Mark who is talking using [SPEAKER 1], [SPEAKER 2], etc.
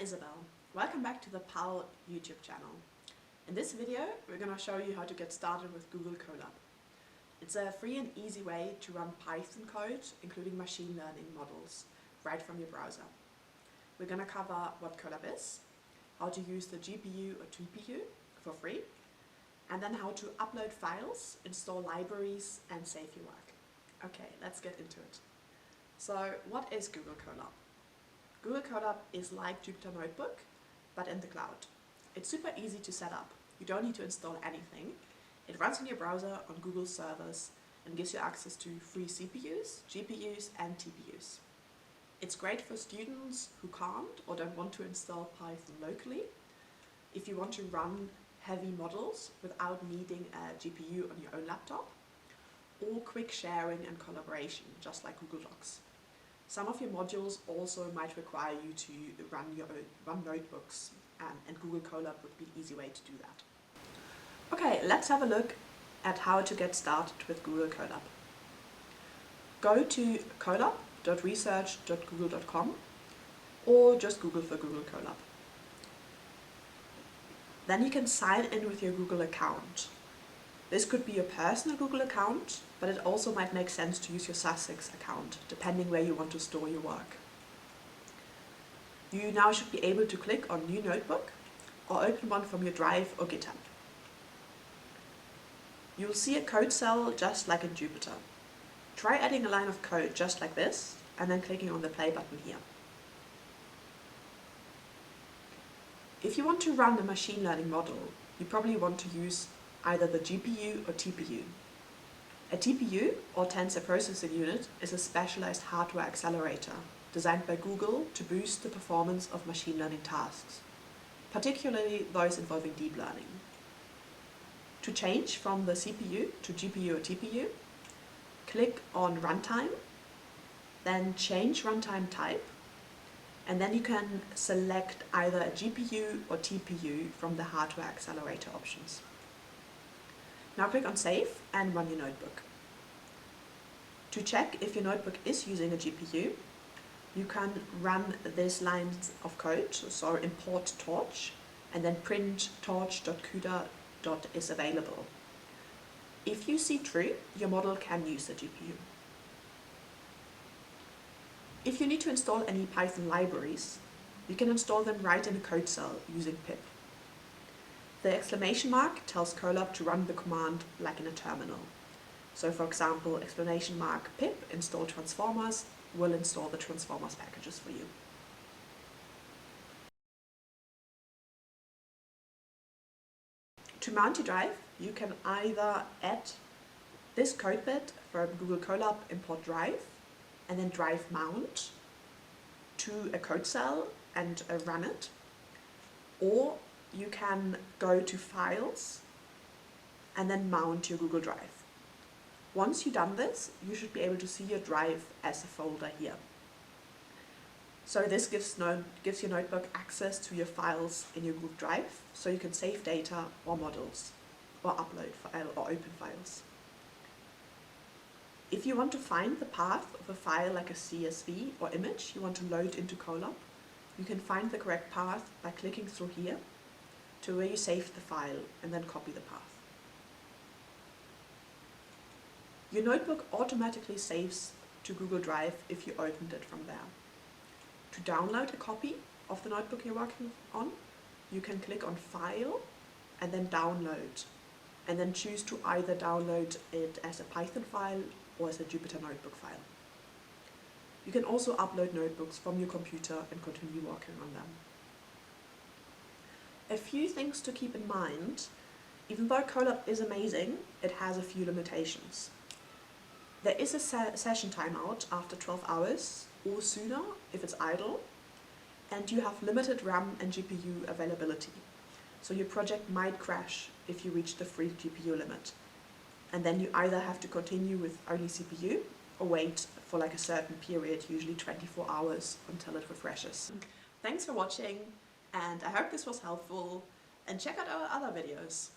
[SPEAKER 1] Isabel. Welcome back to the PAL YouTube channel. In this video, we're going to show you how to get started with Google Colab. It's a free and easy way to run Python code, including machine learning models, right from your browser. We're going to cover what Colab is, how to use the GPU or TPU for free, and then how to upload files, install libraries, and save your work. Okay, let's get into it. So, what is Google Colab? Google Colab is like Jupyter Notebook, but in the cloud. It's super easy to set up. You don't need to install anything. It runs in your browser on Google servers and gives you access to free CPUs, GPUs, and TPUs. It's great for students who can't or don't want to install Python locally. If you want to run heavy models without needing a GPU on your own laptop, or quick sharing and collaboration, just like Google Docs. Some of your modules also might require you to run notebooks, and Google Colab would be an easy way to do that. Okay, let's have a look at how to get started with Google Colab. Go to colab.research.google.com or just Google for Google Colab. Then you can sign in with your Google account. This could be your personal Google account, but it also might make sense to use your Sussex account, depending where you want to store your work. You now should be able to click on New Notebook or open one from your Drive or GitHub. You'll see a code cell just like in Jupyter. Try adding a line of code just like this and then clicking on the play button here. If you want to run a machine learning model, you probably want to use either the GPU or TPU. A TPU, or Tensor Processing Unit, is a specialized hardware accelerator designed by Google to boost the performance of machine learning tasks, particularly those involving deep learning. To change from the CPU to GPU or TPU, click on Runtime, then change runtime type, and then you can select either a GPU or TPU from the hardware accelerator options. Now click on Save and run your notebook. To check if your notebook is using a GPU, you can run this line of code, so import torch, and then print torch.cuda.is available. If you see true, your model can use the GPU. If you need to install any Python libraries, you can install them right in a code cell using pip. The exclamation mark tells Colab to run the command like in a terminal. So for example, exclamation mark pip install transformers will install the transformers packages for you. To mount your drive, you can either add this code bit from Google Colab import drive and then drive mount to a code cell and run it, or you can go to Files and then mount your Google Drive. Once you've done this, you should be able to see your drive as a folder here. So this gives your notebook access to your files in your Google Drive, so you can save data or models, or upload file or open files. If you want to find the path of a file like a CSV or image you want to load into Colab, you can find the correct path by clicking through here to where you saved the file and then copy the path. Your notebook automatically saves to Google Drive if you opened it from there. To download a copy of the notebook you're working on, you can click on File and then Download, and then choose to either download it as a Python file or as a Jupyter Notebook file. You can also upload notebooks from your computer and continue working on them. A few things to keep in mind: even though Colab is amazing, it has a few limitations. There is a session timeout after 12 hours or sooner if it's idle, and you have limited RAM and GPU availability. So your project might crash if you reach the free GPU limit. And then you either have to continue with only CPU or wait for like a certain period, usually 24 hours, until it refreshes. Thanks for watching, and I hope this was helpful, and check out our other videos.